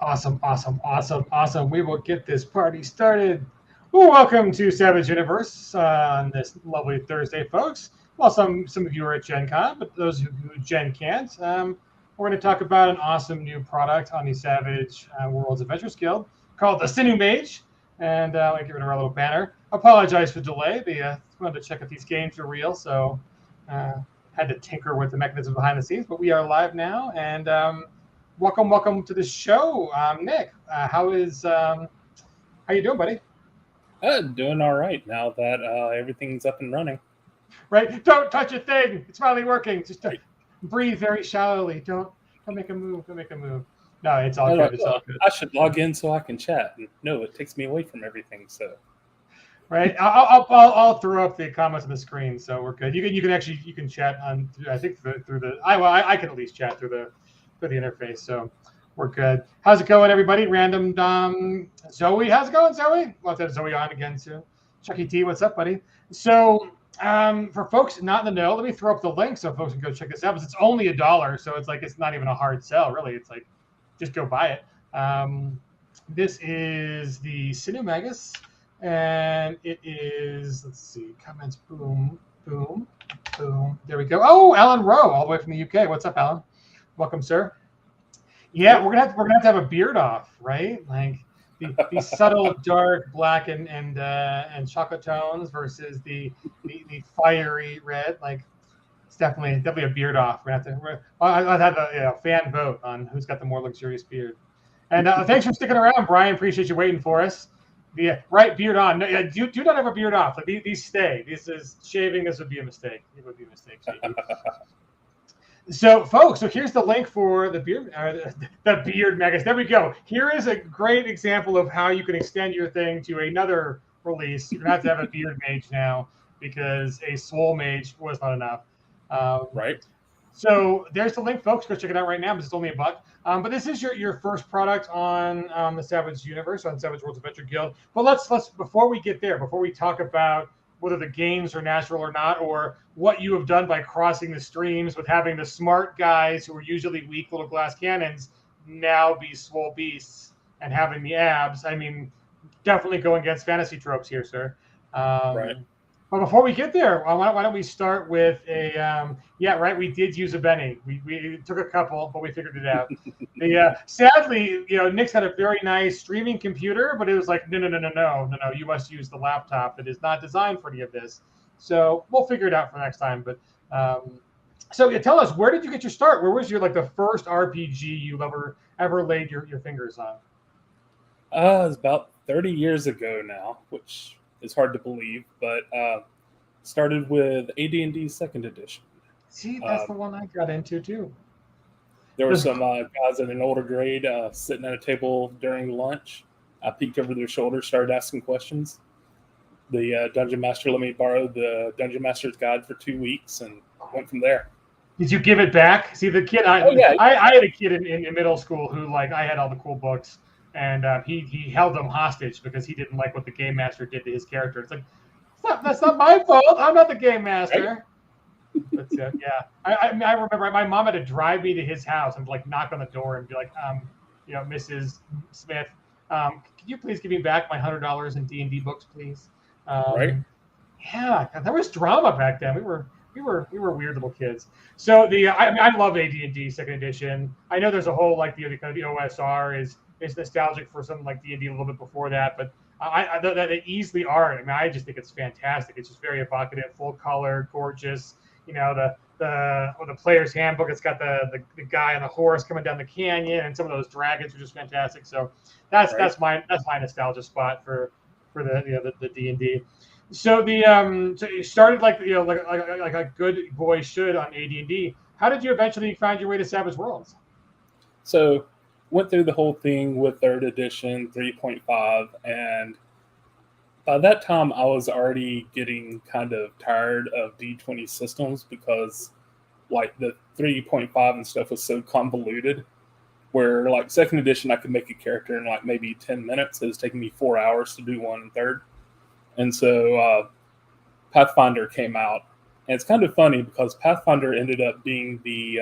Awesome. We will get this party started. Well, welcome to Savage Universe on this lovely Thursday, folks. Well, some of you are at Gen Con, but those who Gen can't, we're going to talk about an awesome new product on the Savage Worlds Adventures Guild called the Sinew Mage. And I'll give it our little banner. Apologize for the delay. Wanted to check if these games are real, so had to tinker with the mechanism behind the scenes. But we are live now, and welcome to the show, Nick. How you doing, buddy? Doing all right now that everything's up and running. Right, don't touch a thing. It's finally working. Just breathe very shallowly. Don't make a move. Don't make a move. No, it's all good. It's all good. I should log in so I can chat. No, it takes me away from everything. So, right, I'll throw up the comments on the screen, so we're good. You can chat on. I think through the. I can at least chat through the interface. So we're good. How's it going, everybody? Random Zoe, how's it going, Zoe? We'll have to have Zoe on again soon. Chucky T, what's up, buddy? So for folks not in the know, let me throw up the link so folks can go check this out. Because it's only $1, so it's not even a hard sell, really. It's like just go buy it. This is the Sinew Magus, and it is, let's see, comments, boom. There we go. Oh, Alan Rowe, all the way from the UK. What's up, Alan? Welcome, sir. Yeah, we're gonna have to have a beard off, right? Like the subtle dark black and chocolate tones versus the fiery red. Like it's definitely a beard off. We're gonna have to. I'd have a fan vote on who's got the more luxurious beard. And thanks for sticking around, Brian. Appreciate you waiting for us. The right beard on. No, yeah, do not have a beard off. Like, these stay. This is shaving. This would be a mistake. It would be a mistake. So, folks, here's the link for the beard Magus. There we go. Here is a great example of how you can extend your thing to another release. You're going to have a beard mage now because a soul mage was not enough. right. So there's the link, folks. Go check it out right now because it's only $1. But this is your first product on the Savage Universe, on Savage Worlds Adventure Guild. But let's before we get there, before we talk about whether the games are natural or not, or what you have done by crossing the streams with having the smart guys who are usually weak little glass cannons now be swole beasts and having the abs. I mean, definitely going against fantasy tropes here, sir. Right. But before we get there, why don't we start with a we did use a Benny. We took a couple, but we figured it out. Sadly, Nick's had a very nice streaming computer, but it was like, no, you must use the laptop that is not designed for any of this. So we'll figure it out for next time. But tell us, where did you get your start? Where was your the first RPG you ever laid your fingers on? It was about 30 years ago now, which is hard to believe, but started with AD&D 2nd edition. See, that's the one I got into too. There were some guys in an older grade sitting at a table during lunch. I peeked over their shoulder, started asking questions. The Dungeon Master let me borrow the Dungeon Master's Guide for 2 weeks and went from there. Did you give it back? See, the kid, I had a kid in middle school who, I had all the cool books, and he held them hostage because he didn't like what the game master did to his character. It's like, that's not my fault. I'm not the game master. Right. But I remember my mom had to drive me to his house and knock on the door and be like, Mrs. Smith, could you please give me back my $100 in D&D books, please? Right. Yeah, there was drama back then. We were weird little kids. So I love AD&D 2nd edition. I know there's a whole the OSR is nostalgic for something like D&D a little bit before that, but they easily are. I mean, I just think it's fantastic. It's just very evocative, full color, gorgeous. The player's handbook. It's got the guy on the horse coming down the canyon, and some of those dragons are just fantastic. So that's my nostalgia spot for the D&D. So so you started like a good boy should on AD&D. How did you eventually find your way to Savage Worlds? So went through the whole thing with 3rd edition, 3.5, and by that time I was already getting kind of tired of D20 systems because the 3.5 and stuff was so convoluted, where 2nd edition I could make a character in maybe 10 minutes. It was taking me 4 hours to do one in 3rd. And so Pathfinder came out. And it's kind of funny because Pathfinder ended up being the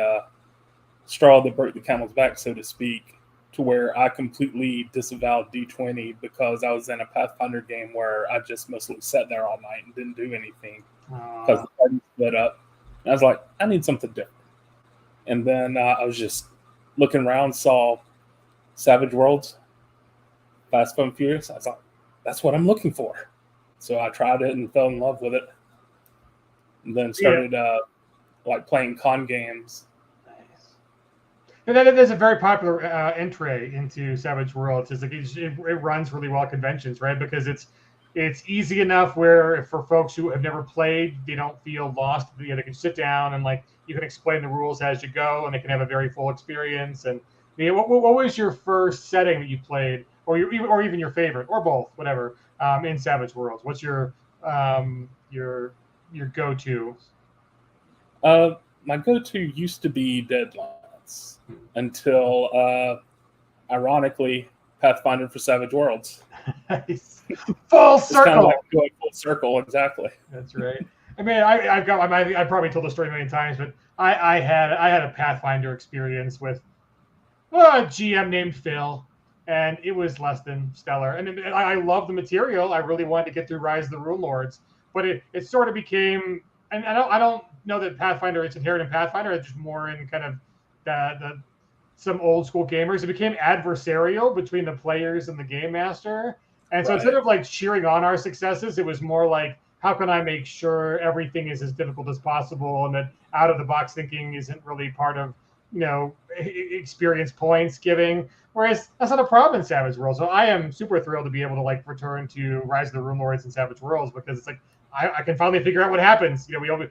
straw that broke the camel's back, so to speak. to where I completely disavowed D20 because I was in a Pathfinder game where I just mostly sat there all night and didn't do anything because the party split up. And I was like, I need something different. And then I was just looking around, saw Savage Worlds, Fast and Furious. I was like, that's what I'm looking for. So I tried it and fell in love with it. And then started like playing con games. And then there's a very popular entry into Savage Worlds. It's like it runs really well at conventions, right? Because it's easy enough where for folks who have never played, they don't feel lost. You know, they can sit down and like you can explain the rules as you go, and they can have a very full experience. And you know, what was your first setting that you played, or even your favorite, or both, whatever, in Savage Worlds? What's your go-to? My go-to used to be Deadlands until, ironically, Pathfinder for Savage Worlds. Nice. Full circle. Kind of like going full circle, exactly. That's right. I mean, I probably told the story many times, but I had a Pathfinder experience with a GM named Phil, and it was less than stellar. And I love the material. I really wanted to get through Rise of the Rune Lords, but it sort of became. And I don't know that Pathfinder it's inherent in Pathfinder. It's just more in kind of the some old school gamers. It became adversarial between the players and the game master. And so instead of like cheering on our successes, it was more like, how can I make sure everything is as difficult as possible, and that out of the box thinking isn't really part of, you know, experience points giving. Whereas that's not a problem in Savage Worlds. So I am super thrilled to be able to like return to Rise of the Rune Lords and Savage Worlds, because it's like I can finally figure out what happens. You know,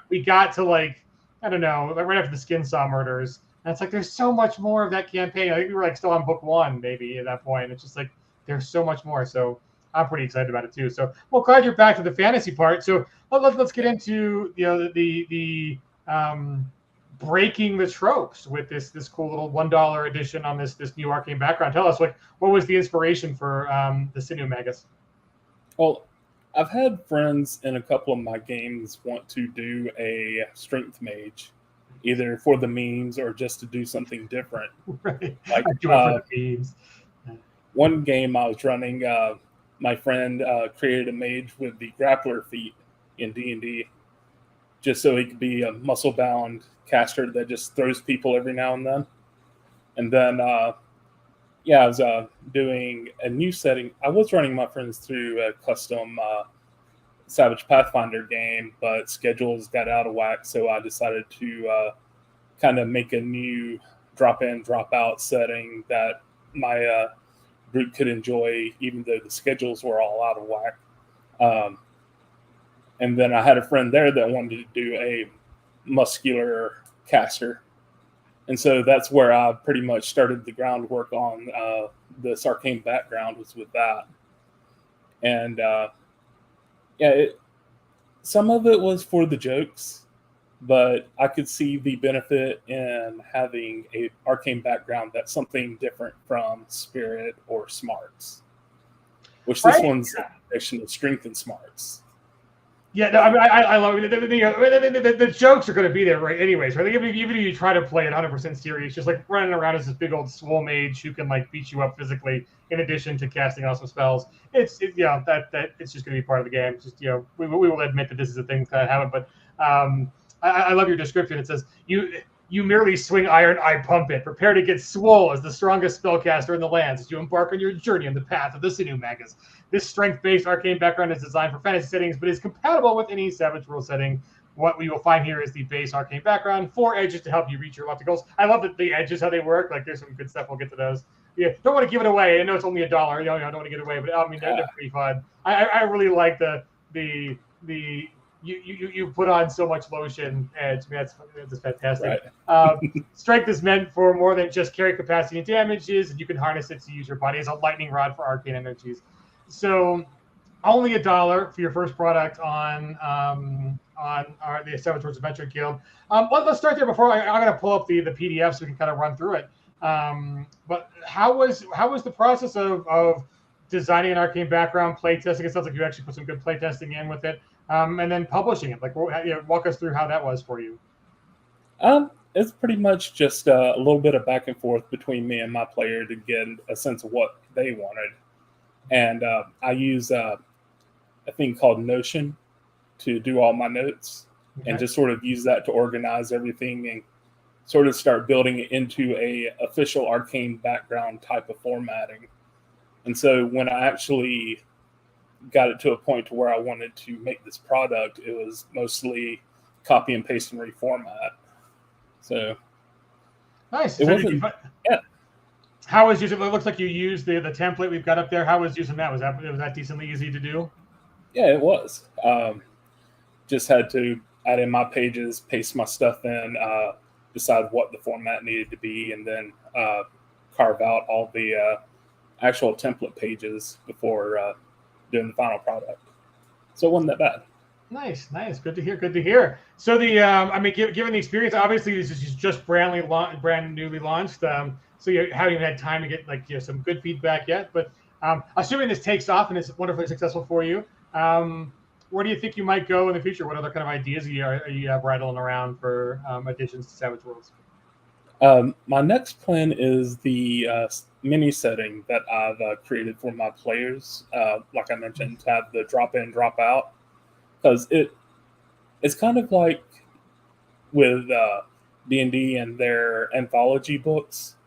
we got to like, I don't know, right after the Skin Saw murders, and it's like there's so much more of that campaign. I think we were like still on book 1 maybe at that point. It's just like there's so much more. So I'm pretty excited about it too. So well, glad you're back to the fantasy part. So let's get into, you know, the breaking the tropes with this cool little $1 edition on this new arcane background. Tell us what was the inspiration for the Sinew Magus? Well, I've had friends in a couple of my games want to do a strength mage, either for the memes or just to do something different. Right. Like I do it for the memes. One game I was running, my friend created a mage with the grappler feat in D&D, just so he could be a muscle-bound caster that just throws people every now and then. And then, I was doing a new setting. I was running my friends through a custom Savage Pathfinder game, but schedules got out of whack, so I decided to kind of make a new drop-in, drop-out setting that my group could enjoy, even though the schedules were all out of whack. And then I had a friend there that wanted to do a muscular caster. And so that's where I pretty much started the groundwork on this arcane background, was with that. And some of it was for the jokes, but I could see the benefit in having a arcane background that's something different from Spirit or Smarts, which this one's a combination of Strength and Smarts. Yeah, no, I mean, I love it. The jokes are going to be there, right? Anyways, right? Even if you try to play it 100% serious, just like running around as this big old swole mage who can like beat you up physically, in addition to casting awesome spells. It's just going to be part of the game. It's just, you know, we will admit that this is a thing that happen. But I love your description. It says you merely swing iron, I pump it. Prepare to get swole as the strongest spellcaster in the lands as you embark on your journey on the path of the Sinew Magus. This strength-based arcane background is designed for fantasy settings, but is compatible with any Savage World setting. What we will find here is the base arcane background, 4 edges to help you reach your lofty goals. I love that the edges, how they work. Like, there's some good stuff. We'll get to those. Yeah, don't want to give it away. I know it's only $1. You know, I don't want to give it away, but I mean, they're pretty fun. I really like the you put on so much lotion edge. I mean, that's fantastic. Right. Strength is meant for more than just carry capacity and damages, and you can harness it to use your body as a lightning rod for arcane energies. So only $1 for your first product on the Savage Worlds Adventure Guild. Let's start there before I'm going to pull up the PDF so we can kind of run through it. But how was the process of designing an arcane background, playtesting? It sounds like you actually put some good playtesting in with it, and then publishing it. Like, walk us through how that was for you. It's pretty much just a little bit of back and forth between me and my player to get a sense of what they wanted. And I use a thing called Notion to do all my notes and Okay. just sort of use that to organize everything and sort of start building it into a official arcane background type of formatting. And so when I actually got it to a point to where I wanted to make this product, it was mostly copy and paste and reformat. So Nice. it So did you, wasn't, yeah, how was using? It looks like you used the template we've got up there. How was using that? Was that decently easy to do? yeah, it was. Just had to add in my pages, paste my stuff in, decide what the format needed to be, and then carve out all the actual template pages before doing the final product. So it wasn't that bad. Nice. Good to hear. Good to hear. So given the experience, obviously this is just brand newly launched. So you haven't even had time to get some good feedback yet. But assuming this takes off and is wonderfully successful for you, where do you think you might go in the future? What other kind of ideas are you rattling around for additions to Savage Worlds? My next plan is the mini setting that I've created for my players. Like I mentioned, to have the drop in, drop out, because it's kind of like with D&D and their anthology books.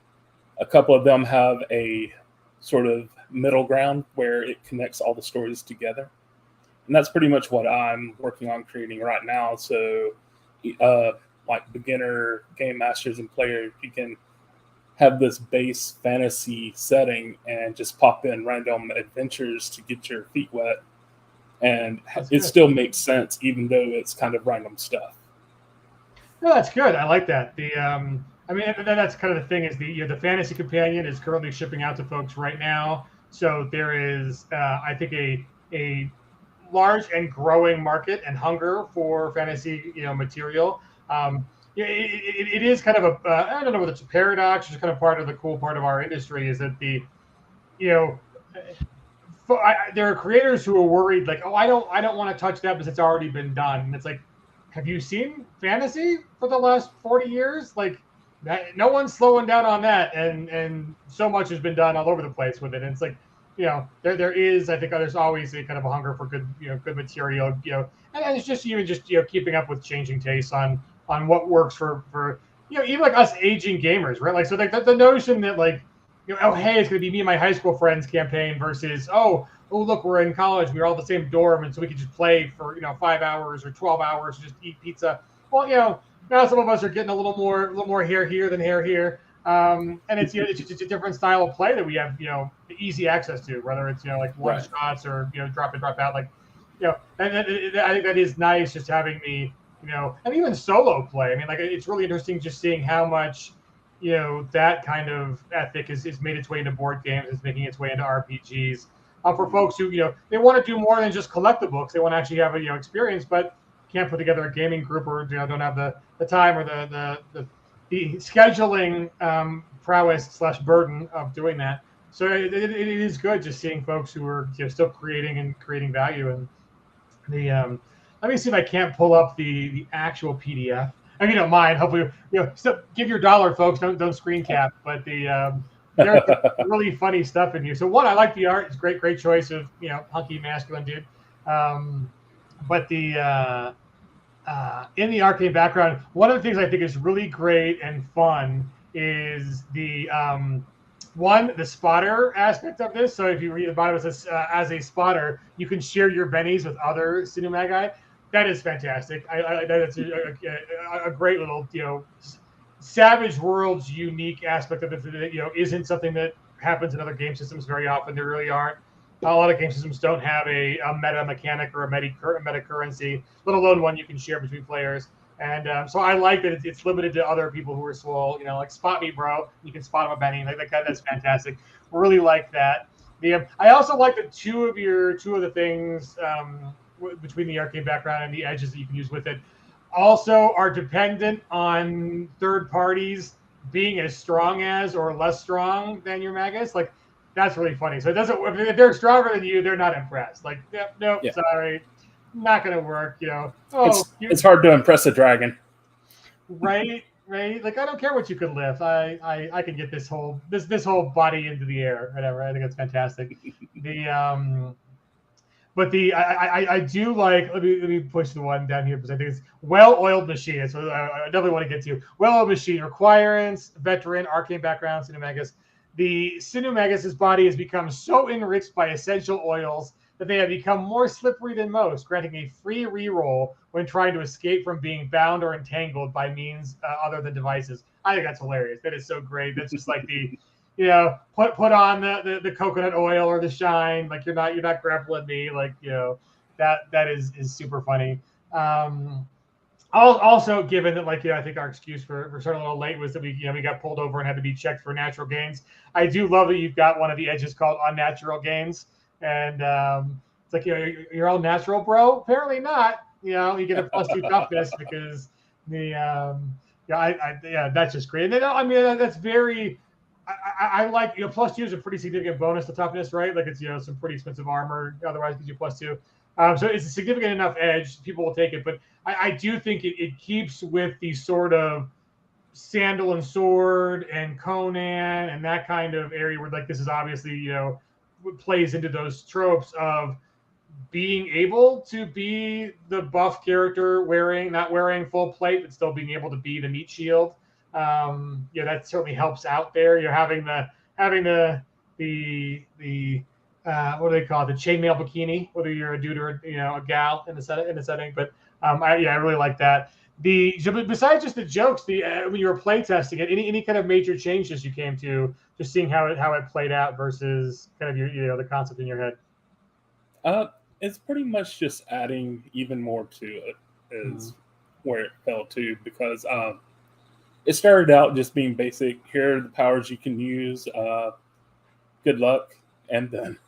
A couple of them have a sort of middle ground where it connects all the stories together, and that's pretty much what I'm working on creating right now. So, like beginner game masters and players, you can have this base fantasy setting and just pop in random adventures to get your feet wet, and it still makes sense even though it's kind of random stuff. No, that's good. I like that. That's kind of the thing is the fantasy companion is currently shipping out to folks right now. So there is, I think, a large and growing market and hunger for fantasy, material. It is kind of I don't know whether it's a paradox, just kind of part of the cool part of our industry is that there are creators who are worried like, oh, I don't want to touch that because it's already been done. And it's like, have you seen fantasy for the last 40 years? Like that, no one's slowing down on that. And so much has been done all over the place with it. And it's like, there is, I think there's always a kind of a hunger for good, good material, and it's just even just, keeping up with changing tastes on what works for even like us aging gamers, right? Like, so like the notion that like, oh, hey, it's going to be me and my high school friends campaign versus, oh, look, we're in college. We're all the same dorm. And so we can just play for, 5 hours or 12 hours, just eat pizza. Well, now some of us are getting a little more hair here than hair here. And it's just a different style of play that we have, easy access to, whether it's, like one shots or, drop in, drop out, like, and I think that is nice just having the, and even solo play. I mean, like, it's really interesting just seeing how much, that kind of ethic is made its way into board games, is making its way into RPGs. For folks who, they want to do more than just collect the books. They want to actually have a, experience, but can't put together a gaming group or, don't have the time or the scheduling prowess / burden of doing that. So it is good just seeing folks who are still creating value. And the let me see if I can't pull up the actual PDF. I mean, don't mind. Hopefully, still give your dollar, folks. Don't screen cap. But there's really funny stuff in here. So one, I like the art. It's great choice of hunky masculine dude. But in the arcade background, one of the things I think is really great and fun is the spotter aspect of this. So if you read the bottom, it says, as a spotter, you can share your bennies with other Sinew Magi. That is fantastic. That's a great little, Savage Worlds unique aspect of it that, isn't something that happens in other game systems very often. There really aren't. A lot of game systems don't have a meta mechanic or a meta currency, let alone one you can share between players. And so I like that it's limited to other people who are swole, like spot me, bro. You can spot him a Benny. Like that's fantastic. Really like that. I also like that two of the things between the arcade background and the edges that you can use with it also are dependent on third parties being as strong as or less strong than your Magus. Like that's really funny. So it doesn't, if they're stronger than you, they're not impressed. Like, nope, yeah. Sorry, not gonna work. It's hard to impress a dragon, right? right? Like I don't care what you can lift. I can get this whole body into the air, whatever. I think that's fantastic. The but I do like. Let me push the one down here because I think it's well-oiled machine. So I definitely want to get to well-oiled machine requirements. Veteran, arcane background, Sinew Magus. The Sinew Magus's body has become so enriched by essential oils that they have become more slippery than most, granting a free reroll when trying to escape from being bound or entangled by means other than devices. I think that's hilarious. That is so great. That's just like the put on the coconut oil or the shine. Like you're not grappling me. Like that is super funny. Also, given that I think our excuse for starting a little late was that we got pulled over and had to be checked for natural gains. I do love that you've got one of the edges called unnatural gains, and it's like you're all natural, bro. Apparently not. You get a +2 toughness because the that's just great. And then, I mean that's very. I like +2 is a pretty significant bonus to toughness, right? Like it's some pretty expensive armor otherwise gives you +2. So it's a significant enough edge, people will take it. But I do think it keeps with the sort of Sandal and Sword and Conan and that kind of area where this is obviously plays into those tropes of being able to be the buff character not wearing full plate but still being able to be the meat shield. That certainly helps out there. You're having the what do they call it? The chainmail bikini, whether you're a dude or a gal in the setting. But I really like that. Besides just the jokes, when you were playtesting it, any kind of major changes you came to just seeing how it played out versus kind of your the concept in your head? It's pretty much just adding even more to it is where it fell to, because it started out just being basic. Here are the powers you can use. Good luck. And then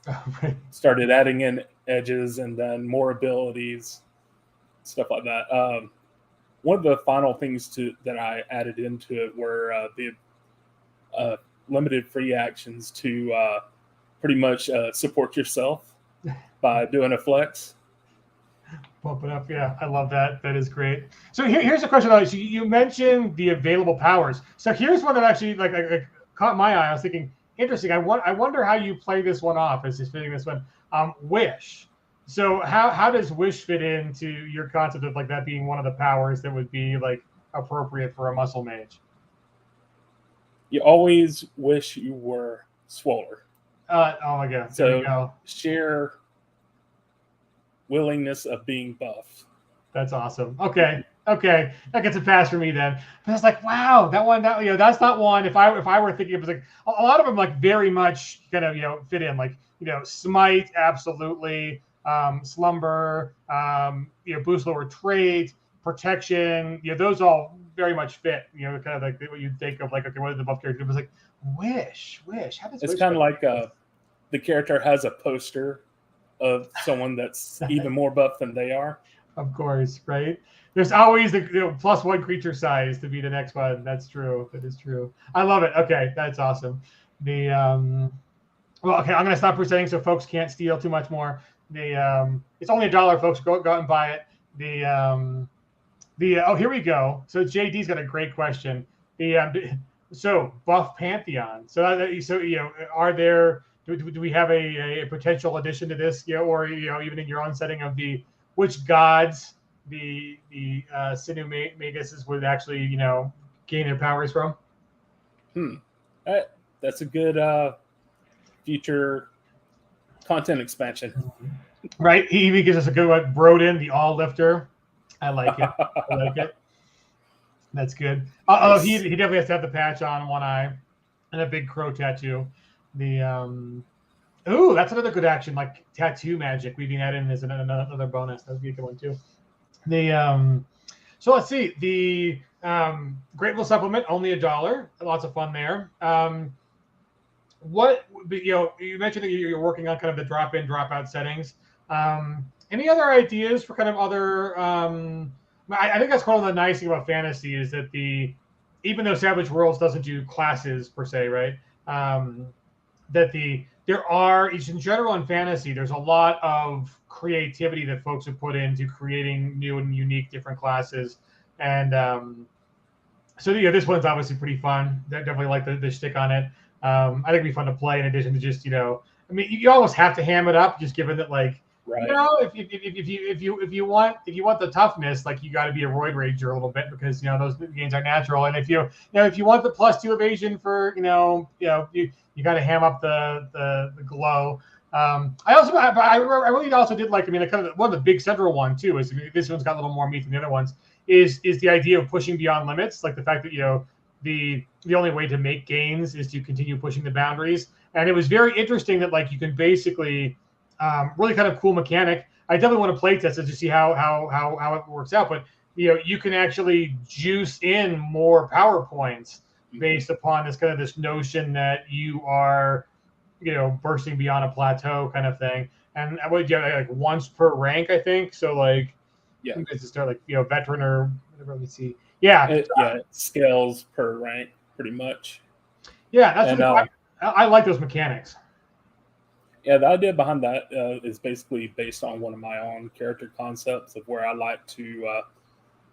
started adding in edges and then more abilities, stuff like that. One of the final things that I added into it were the limited free actions to pretty much support yourself by doing a flex. Bump it up. Yeah, I love that. That is great. So here's a question. So you mentioned the available powers. So here's one that actually caught my eye. I was thinking, interesting. I wonder how you play this one off as just fitting this one. Wish. So how does Wish fit into your concept of that being one of the powers that would be appropriate for a muscle mage? You always wish you were swoller. Oh my god. So there you go. Sheer willingness of being buff. That's awesome. Okay, that gets a pass for me then. But it's wow, that's not one. If I were thinking, it was a lot of them very much kind of fit in smite, absolutely, slumber, boost lower trait, protection, those all very much fit. Kind of what you think of okay, what is the buff character? It was wish. How does it's wish kind of like the character has a poster of someone that's even more buff than they are. Of course, right? There's always the +1 creature size to be the next one. That's true. That is true. I love it. Okay, that's awesome. Okay, I'm gonna stop presenting so folks can't steal too much more. It's only $1, folks. Go out and buy it. Here we go. So JD's got a great question. So buff Pantheon. So are there? Do we have a potential addition to this? Or even in your own setting of which gods the Sinew Maguses would actually gain their powers from? That's a good future content expansion. Right. He even gives us a good one. Broden, the all lifter. I like it. That's good. Nice. He definitely has to have the patch on one eye and a big crow tattoo. That's another good action, tattoo magic. Weaving that in as another bonus. That would be a good one too. So let's see. The Grateful Supplement, only $1. Lots of fun there. You mentioned that you're working on kind of the drop-in, drop-out settings. Any other ideas for kind of other? I think that's one of the nice thing about fantasy is that even though Savage Worlds doesn't do classes per se, right? There are, in general in fantasy, there's a lot of creativity that folks have put into creating new and unique different classes. And So yeah, this one's obviously pretty fun. Definitely like the shtick on it. I think it'd be fun to play in addition to just I mean, you almost have to ham it up, just given that like Right. if you want the toughness, like you got to be a roid rager a little bit because those gains are natural. And if you want the +2 evasion for you got to ham up the glow. I really also did like, I mean, kind of one of the big central one too is, I mean, this one's got a little more meat than the other ones, is the idea of pushing beyond limits, like the fact that the only way to make gains is to continue pushing the boundaries. And it was very interesting that like you can basically really kind of cool mechanic. I definitely want to play test it to see how it works out. But you can actually juice in more power points based upon this notion that you are bursting beyond a plateau kind of thing. And I would like once per rank, I think. So like it's to start like veteran or whatever. Let me see. Yeah, it scales per rank pretty much. Yeah, that's really I like those mechanics. Yeah, the idea behind that is basically based on one of my own character concepts of where I like to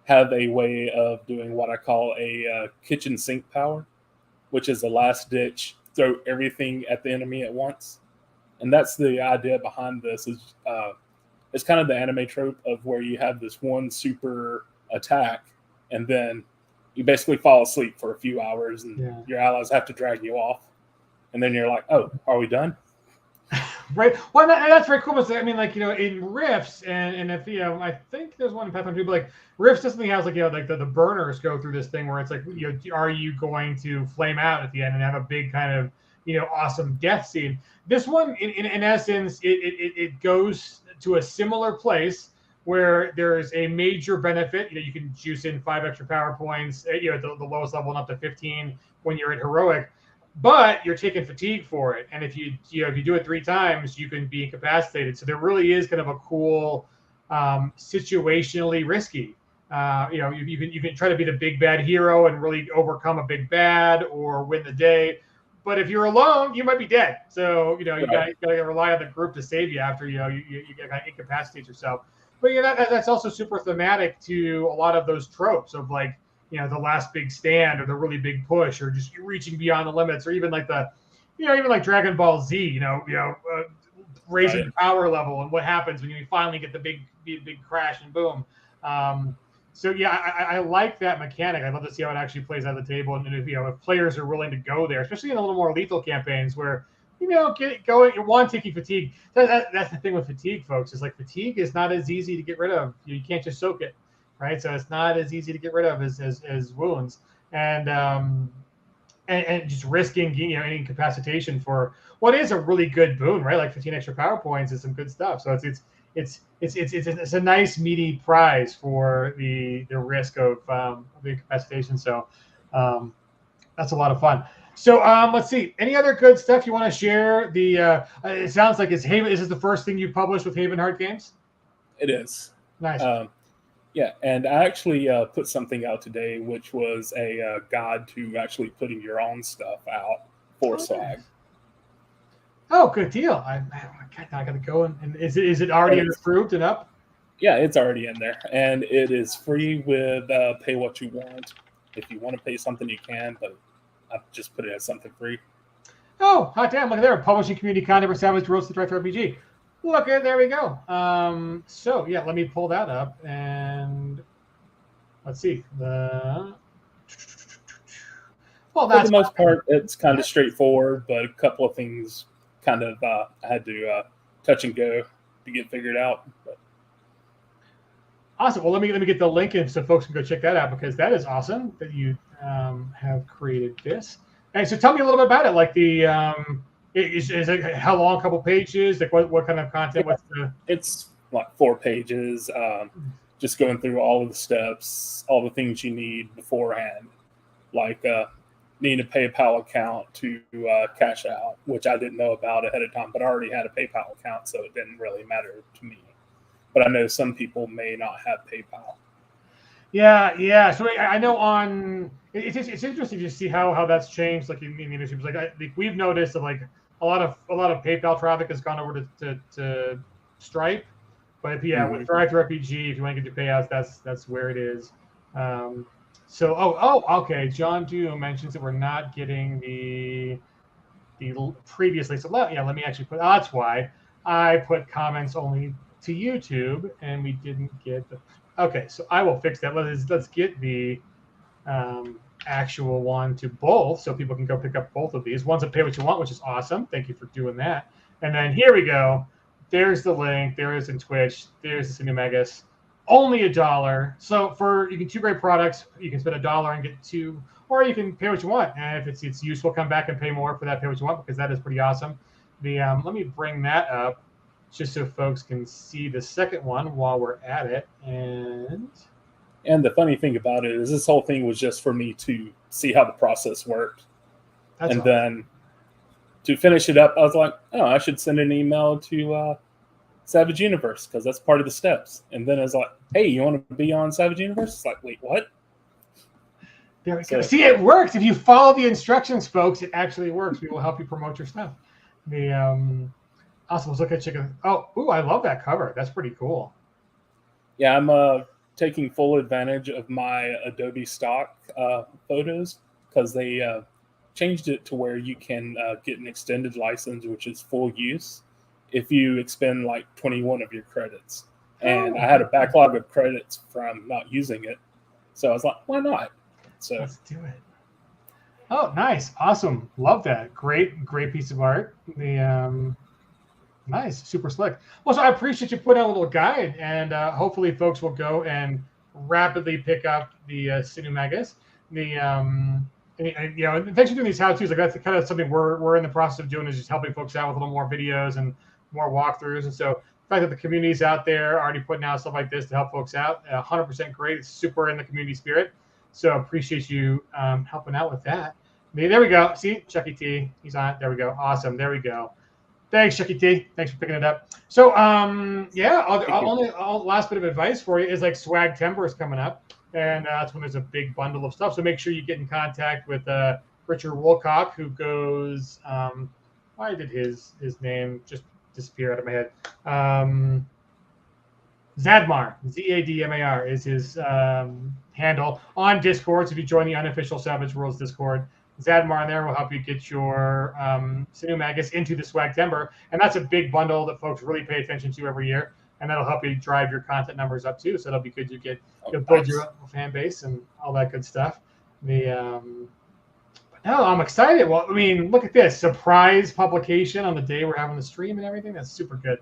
have a way of doing what I call a kitchen sink power, which is a last ditch, throw everything at the enemy at once. And that's the idea behind this is it's kind of the anime trope of where you have this one super attack and then you basically fall asleep for a few hours and your allies have to drag you off. And then you're like, oh, are we done? Right. Well, that's very cool. But I mean, like, in Rifts and if, I think there's one in Pathfinder 2, but like Rifts definitely has like, like the burners go through this thing where it's like, are you going to flame out at the end and have a big kind of, awesome death scene? This one, in essence, it goes to a similar place where there's a major benefit. You can juice in 5 extra power points, at the lowest level and up to 15 when you're at heroic. But you're taking fatigue for it, and if you do it 3 times, you can be incapacitated. So there really is kind of a cool, situationally risky. You can try to be the big bad hero and really overcome a big bad or win the day. But if you're alone, you might be dead. So you got to rely on the group to save you after you kind of incapacitate yourself. But that's also super thematic to a lot of those tropes of like, the last big stand or the really big push or just reaching beyond the limits, or even like even like Dragon Ball Z, raising the power level and what happens when you finally get the big crash and boom. So yeah, I like that mechanic. I'd love to see how it actually plays on the table, and if players are willing to go there, especially in a little more lethal campaigns where get going. One, taking fatigue. That's the thing with fatigue, folks. Is like fatigue is not as easy to get rid of. You can't just soak it. Right, so it's not as easy to get rid of as wounds, and just risking any incapacitation for what is a really good boon, right? Like 15 extra power points is some good stuff. So it's a nice meaty prize for the risk of the incapacitation. So that's a lot of fun. So let's see. Any other good stuff you want to share? It sounds like it's Haven. Is this the first thing you published with Havenhart Games? It is. Nice. Yeah, and I actually put something out today, which was a guide to actually putting your own stuff out for swag. Oh, good deal! I got to go and is it already approved and up? Yeah, it's already in there, and it is free with pay what you want. If you want to pay something, you can, but I just put it as something free. Oh, hot damn! Look at there, publishing community content for Savage Roast the Director RPG. Look, there we go. So yeah, let me pull that up and let's see. For the most part, it's kind of straightforward, but a couple of things kind of I had to touch and go to get figured out. But. Awesome. Well, let me get the link in so folks can go check that out, because that is awesome that you have created this. And so tell me a little bit about it. Like is it how long? A couple pages? Like what kind of content? Yeah, it's like 4 pages. Just going through all of the steps, all the things you need beforehand, like needing a PayPal account to cash out, which I didn't know about ahead of time, but I already had a PayPal account, so it didn't really matter to me. But I know some people may not have PayPal. Yeah. So I know it's interesting to see how that's changed. Like in the industry, like we've noticed that like a lot of PayPal traffic has gone over to Stripe, but with Drive-Thru RPG, if you want to get your payouts, that's where it is. So, okay. John Doe mentions that we're not getting the previously. So let me actually put. Oh, that's why I put comments only to YouTube, and we didn't get the. Okay, so I will fix that. Let's get the actual one to both, so people can go pick up both of these. One's a pay what you want, which is awesome. Thank you for doing that. And then here we go. There's the link. There is in Twitch. There's the Sinew Magus. Only $1. So you can 2 great products. You can spend $1 and get 2, or you can pay what you want. And if it's useful, come back and pay more for that pay what you want, because that is pretty awesome. Let me bring that up just so folks can see the second one while we're at it. And the funny thing about it is this whole thing was just for me to see how the process worked. That's awesome. Then to finish it up, I was like, oh, I should send an email to SavageUniverse, because that's part of the steps. And then it's like, hey, you want to be on SavageUniverse? It's like, wait, what? There we go. See, it works. If you follow the instructions, folks, it actually works. We will help you promote your stuff. Also, let's look at chicken. Oh, I love that cover. That's pretty cool. Yeah, I'm taking full advantage of my Adobe stock photos, because they changed it to where you can get an extended license, which is full use, if you expend like 21 of your credits. And I had a backlog of credits from not using it. So I was like, why not? So let's do it. Oh, nice. Awesome. Love that. Great piece of art. Nice. Super slick. Well, so I appreciate you putting out a little guide, and hopefully folks will go and rapidly pick up the Sinew Magus. Thanks for doing these how-tos. Like, that's kind of something we're in the process of doing, is just helping folks out with a little more videos and more walkthroughs. And so the fact that the community's out there already putting out stuff like this to help folks out, 100% great. It's super in the community spirit. So appreciate you helping out with that. There we go. See, Chucky T, he's on it. There we go. Awesome. There we go. Thanks, Chucky T. Thanks for picking it up. So, last bit of advice for you is like Swagtember is coming up, and that's when there's a big bundle of stuff. So make sure you get in contact with Richard Woolcock, who goes. Why did his name just disappear out of my head? Zadmar, Zadmar is his handle on Discord. So if you join the unofficial Savage Worlds Discord, Zadmar in there will help you get your Sinew Magus into the Swagtember, and that's a big bundle that folks really pay attention to every year, and that'll help you drive your content numbers up too. So that'll be good. You'll build your fan base and all that good stuff. I'm excited. Well, I mean, look at this surprise publication on the day we're having the stream and everything. That's super good.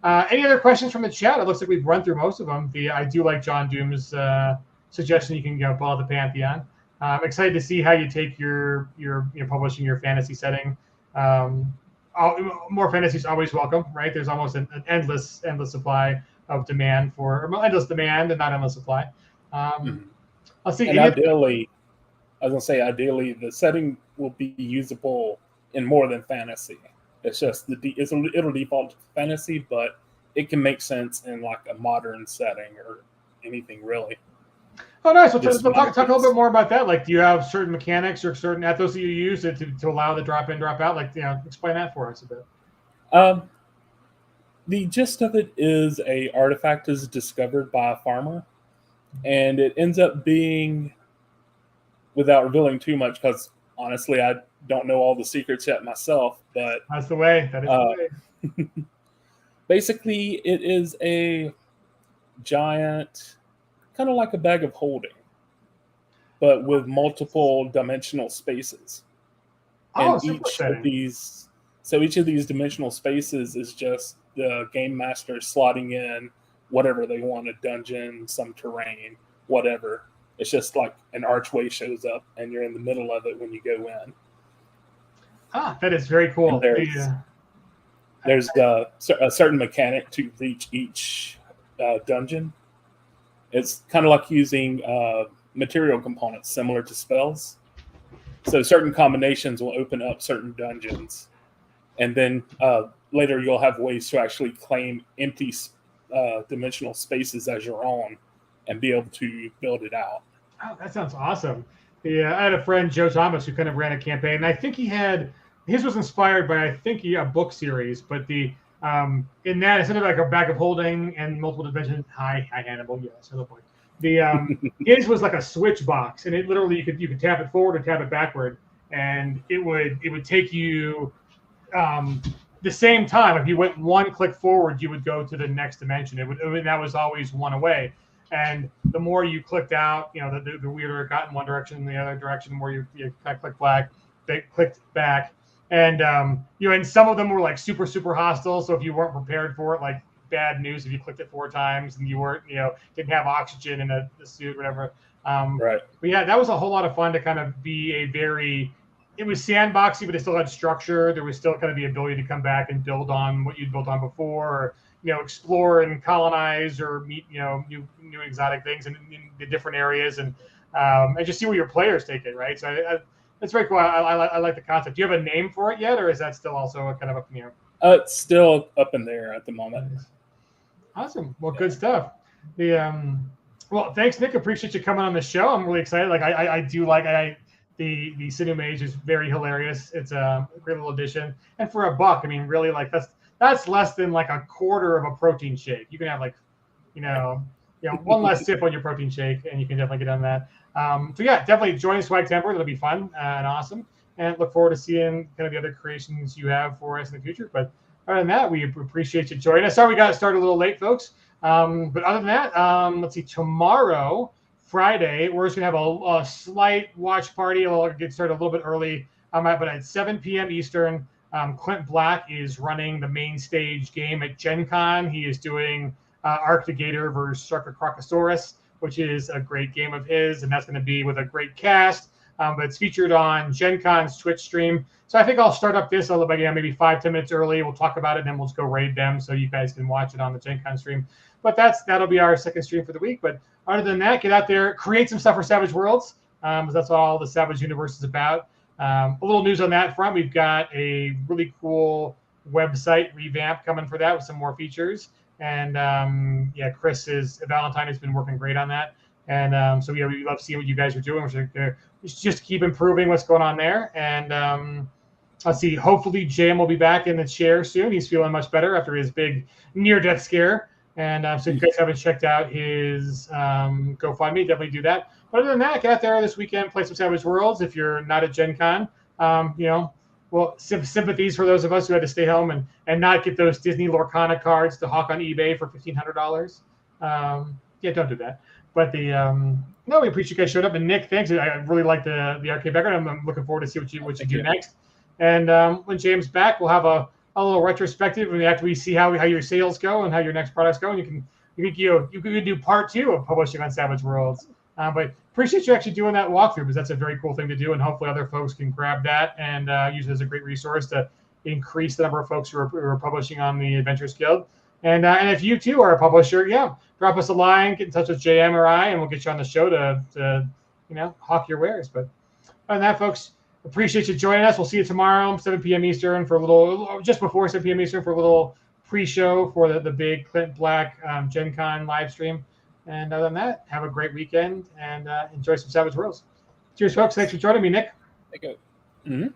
Any other questions from the chat? It looks like we've run through most of them. I do like John Doom's suggestion. You can follow the Pantheon. I'm excited to see how you take your publishing your fantasy setting. More fantasy is always welcome, right? There's almost an endless supply of demand endless demand and not endless supply. Let's see. And ideally, the setting will be usable in more than fantasy. It's just it'll default to fantasy, but it can make sense in like a modern setting or anything really. Oh, nice. Talk a little bit more about that. Like, do you have certain mechanics or certain ethos that you use to allow the drop in, drop out? Like, explain that for us a bit. The gist of it is a artifact is discovered by a farmer, and it ends up being, without revealing too much, because honestly, I don't know all the secrets yet myself, but that's the way. That is the way. Basically, it is a giant, kind of like a bag of holding, but with multiple dimensional spaces. And each of these dimensional spaces is just the game master slotting in whatever they want, a dungeon, some terrain, whatever. It's just like an archway shows up and you're in the middle of it when you go in. That is very cool. There's a certain mechanic to reach each dungeon. It's kind of like using material components similar to spells. So certain combinations will open up certain dungeons. And then later you'll have ways to actually claim empty dimensional spaces as your own and be able to build it out. Oh, that sounds awesome. I had a friend, Joe Thomas, who kind of ran a campaign. And I think his was inspired by, a book series. But in that, instead of like a bag of holding and multiple dimensions, hi Hannibal, yes, hello boy. His was like a switch box, and it literally you could tap it forward or tap it backward, and it would take you the same time. If you went one click forward, you would go to the next dimension. That was always one away. And the more you clicked out, the weirder it got in one direction and the other direction. The more you kind of clicked back, and and some of them were like super super hostile. So if you weren't prepared for it, like bad news if you clicked it 4 times and you weren't didn't have oxygen in the suit, whatever. Right. But yeah, that was a whole lot of fun to kind of be it was sandboxy, but it still had structure. There was still kind of the ability to come back and build on what you'd built on before, or explore and colonize or meet new exotic things in the different areas, and just see where your players take it, right? So that's very cool. I like the concept. Do you have a name for it yet, or is that still also kind of up in the air? It's still up in there at the moment. Awesome. Well, good stuff. Well, thanks, Nick. Appreciate you coming on the show. I'm really excited. Like I do like the Sinew Magus is very hilarious. It's a great little addition, and for $1, I mean, really, like that's less than like a quarter of a protein shake. You can have like, one less sip on your protein shake, and you can definitely get on that. So yeah, definitely join Swag Temper. It'll be fun and awesome, and look forward to seeing kind of the other creations you have for us in the future. But other than that, we appreciate you joining us. Sorry we got to start a little late, folks. But other than that, let's see. Tomorrow, Friday, we're just gonna have a slight watch party. We'll get started a little bit early, but at 7 p.m. Eastern. Clint Black is running the main stage game at Gen Con. He is doing Arctic Gator versus Sharka Crocosaurus, which is a great game of his, and that's going to be with a great cast. But it's featured on Gen Con's Twitch stream. So I think I'll start up this a little bit, maybe 5-10 minutes early. We'll talk about it, and then we'll just go raid them so you guys can watch it on the Gen Con stream. But that'll be our second stream for the week. But other than that, get out there, create some stuff for Savage Worlds. That's what all the SavageUniverse is about. A little news on that front. We've got a really cool website revamp coming for that with some more features. And Valentine has been working great on that. And we love seeing what you guys are doing. We're just keep improving what's going on there. And let's see, hopefully Jam will be back in the chair soon. He's feeling much better after his big near-death scare. And so if you guys haven't checked out his GoFundMe, definitely do that. But other than that, get out there this weekend, play some Savage Worlds. If you're not at Gen Con, sympathies for those of us who had to stay home and not get those Disney Lorcana cards to hawk on eBay for $1,500. Don't do that. But we appreciate you guys showing up. And Nick, thanks. I really like the arcade background. I'm looking forward to see what you do next. And when James back, we'll have a little retrospective after we see how your sales go and how your next products go. And you can do part 2 of publishing on Savage Worlds. But appreciate you actually doing that walkthrough, because that's a very cool thing to do, and hopefully other folks can grab that and use it as a great resource to increase the number of folks who are publishing on the Adventures Guild. And if you too are a publisher, drop us a line, get in touch with JM or I, and we'll get you on the show to hawk your wares. But other than that, folks, appreciate you joining us. We'll see you tomorrow, 7 p.m. Eastern, just before 7 p.m. Eastern, for a little pre-show for the big Clint Black Gen Con live stream. And other than that, have a great weekend and enjoy some Savage Worlds. Cheers, folks. Thanks for joining me, Nick. Thank you. Mm-hmm.